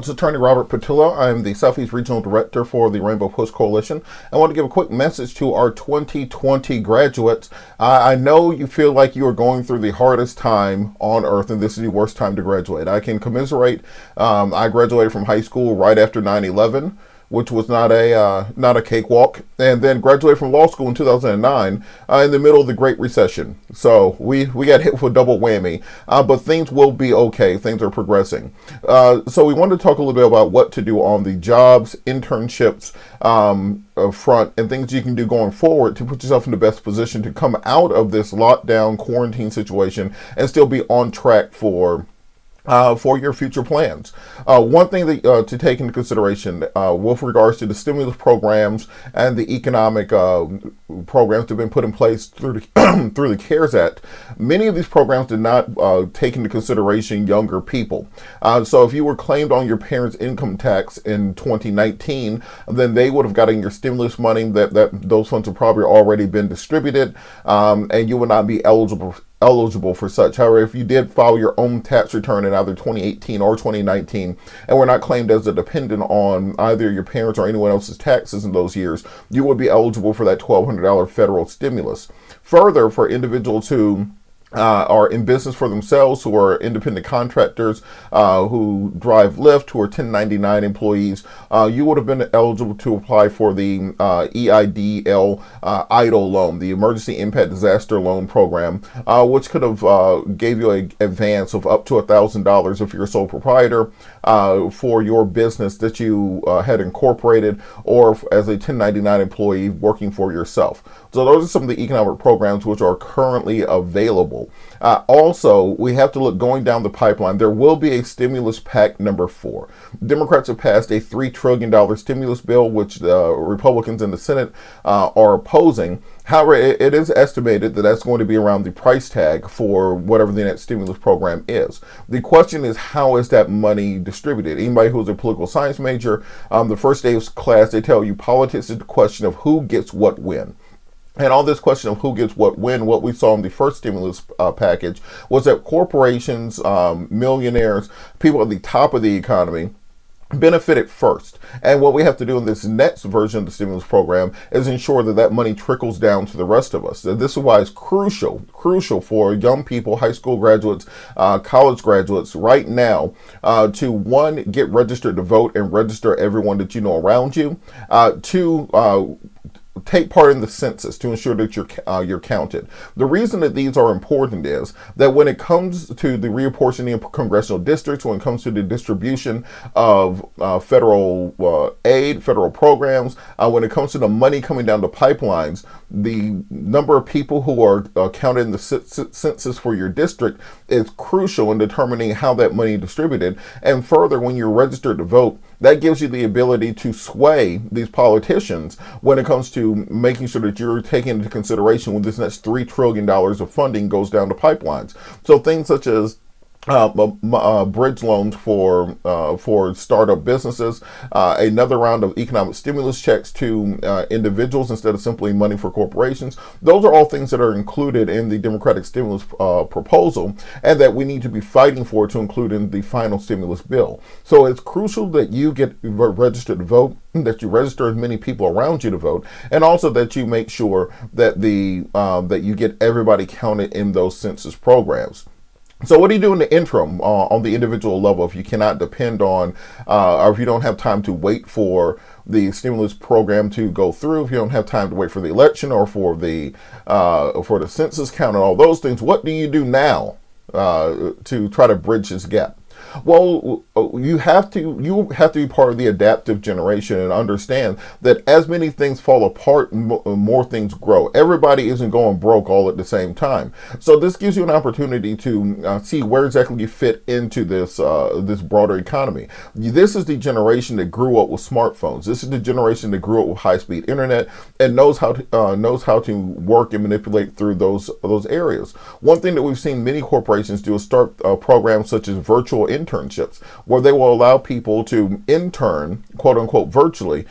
It's Attorney Robert Patillo. I'm the Southeast Regional Director for the Rainbow Push Coalition. I want to give a quick message to our 2020 graduates. I know you feel like you are going through the hardest time on earth, and this is the worst time to graduate. I can commiserate. I graduated from high school right after 9/11, which was not a cakewalk, and then graduated from law school in 2009 in the middle of the Great Recession. So we got hit with a double whammy, but things will be okay. Things are progressing. So we wanted to talk a little bit about what to do on the jobs, internships front, and things you can do going forward to put yourself in the best position to come out of this lockdown quarantine situation and still be on track for your future plans. One thing that, to take into consideration with regards to the stimulus programs and the economic programs that have been put in place through the, through the CARES Act, many of these programs did not take into consideration younger people. So if you were claimed on your parents' income tax in 2019, then they would have gotten your stimulus money. That those funds have probably already been distributed, and you would not be eligible for such. However, if you did file your own tax return in either 2018 or 2019 and were not claimed as a dependent on either your parents or anyone else's taxes in those years, you would be eligible for that $1,200 federal stimulus. Further, for individuals who are in business for themselves, who are independent contractors, who drive Lyft, who are 1099 employees, you would have been eligible to apply for the EIDL EIDL loan, the Emergency Impact Disaster Loan Program, which could have gave you an advance of up to $1,000 if you're a sole proprietor for your business that you had incorporated, or as a 1099 employee working for yourself. So those are some of the economic programs which are currently available. Also, we have to look going down the pipeline. There will be a stimulus pack number 4. Democrats have passed a $3 trillion stimulus bill, which the Republicans in the Senate are opposing. However, it is estimated that that's going to be around the price tag for whatever the next stimulus program is. The question is, how is that money distributed? Anybody who's a political science major, the first day of class, they tell you politics is the question of who gets what when. And on this question of who gets what when, what we saw in the first stimulus package was that corporations, millionaires, people at the top of the economy benefited first. And what we have to do in this next version of the stimulus program is ensure that that money trickles down to the rest of us. And this is why it's crucial for young people, high school graduates, college graduates right now to, one, get registered to vote and register everyone that you know around you. Two, take part in the census to ensure that you're counted. The reason that these are important is that when it comes to the reapportioning of congressional districts, when it comes to the distribution of federal aid, federal programs, when it comes to the money coming down the pipelines, the number of people who are counted in the census for your district is crucial in determining how that money is distributed. And further, when you're registered to vote, that gives you the ability to sway these politicians when it comes to making sure that you're taking into consideration when this next $3 trillion of funding goes down the pipelines. So things such as bridge loans for startup businesses, another round of economic stimulus checks to individuals instead of simply money for corporations. Those are all things that are included in the Democratic stimulus proposal, and that we need to be fighting for to include in the final stimulus bill. So it's crucial that you get registered to vote, that you register as many people around you to vote, and also that you make sure that that you get everybody counted in those census programs. So what do you do in the interim on the individual level if you cannot depend on, or if you don't have time to wait for the stimulus program to go through, if you don't have time to wait for the election or for the census count and all those things? What do you do now to try to bridge this gap? Well, you have to be part of the adaptive generation and understand that as many things fall apart, more things grow. Everybody isn't going broke all at the same time. So this gives you an opportunity to see where exactly you fit into this broader economy. This is the generation that grew up with smartphones. This is the generation that grew up with high-speed internet and knows how to work and manipulate through those areas. One thing that we've seen many corporations do is start programs such as virtual internships, where they will allow people to intern, quote unquote, virtually.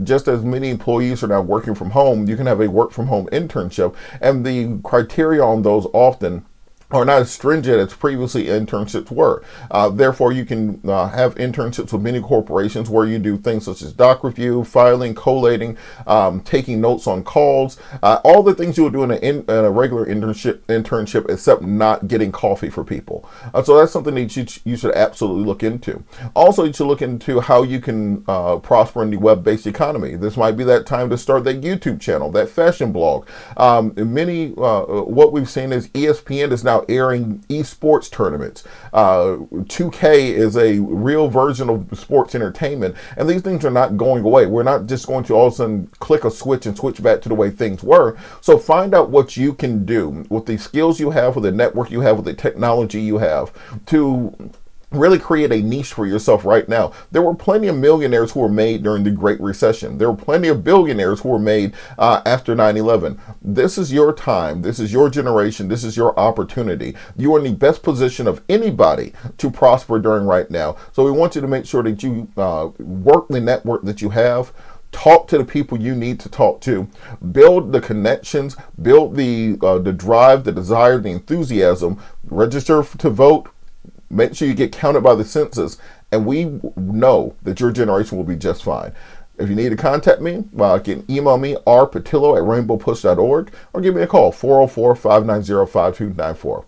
Just as many employees are now working from home, you can have a work from home internship, and the criteria on those often are not as stringent as previously internships were. Therefore, you can have internships with many corporations where you do things such as doc review, filing, collating, taking notes on calls, all the things you would do in a regular internship, except not getting coffee for people. So that's something that you should absolutely look into. Also, you should look into how you can prosper in the web-based economy. This might be that time to start that YouTube channel, that fashion blog. What we've seen is ESPN is now airing esports tournaments. 2K is a real version of sports entertainment, and these things are not going away. We're not just going to all of a sudden click a switch and switch back to the way things were. So find out what you can do with the skills you have, with the network you have, with the technology you have to really create a niche for yourself right now. There were plenty of millionaires who were made during the Great Recession. There were plenty of billionaires who were made after 9/11. This is your time. This is your generation. This is your opportunity. You are in the best position of anybody to prosper during right now. So we want you to make sure that you work the network that you have. Talk to the people you need to talk to. Build the connections. Build the drive, the desire, the enthusiasm. Register to vote. Make sure you get counted by the census, and we know that your generation will be just fine. If you need to contact me, you can email me, rpatillo@rainbowpush.org, or give me a call, 404-590-5294.